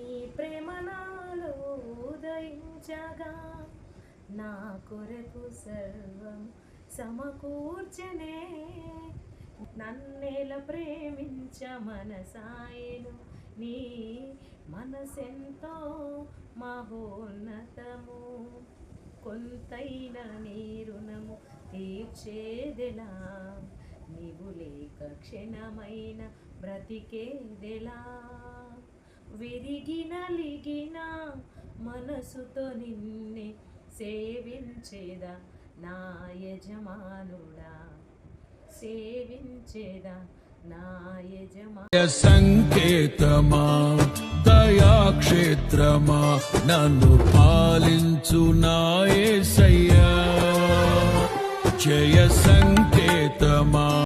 నీ ప్రేమ నాలో ఉదయించగా నా కొరకు సర్వం సమకూర్చనే నన్నేల ప్రేమించ మనసాయను నీ మనసెంతో మహోన్నతము కొంతైన నీ రుణము తీర్చేదెలా నీవు లేక క్షణమైన బ్రతికేదెలా విరిగి నలిగిన మనసుతో నిన్నే సేవించేదా నా యజమానుడా సేవించేదా నా యజమా సంకేతమా దయాక్షేత్రమా నన్ను పాలించు నా యేసయ్యా జయ సంకేతమా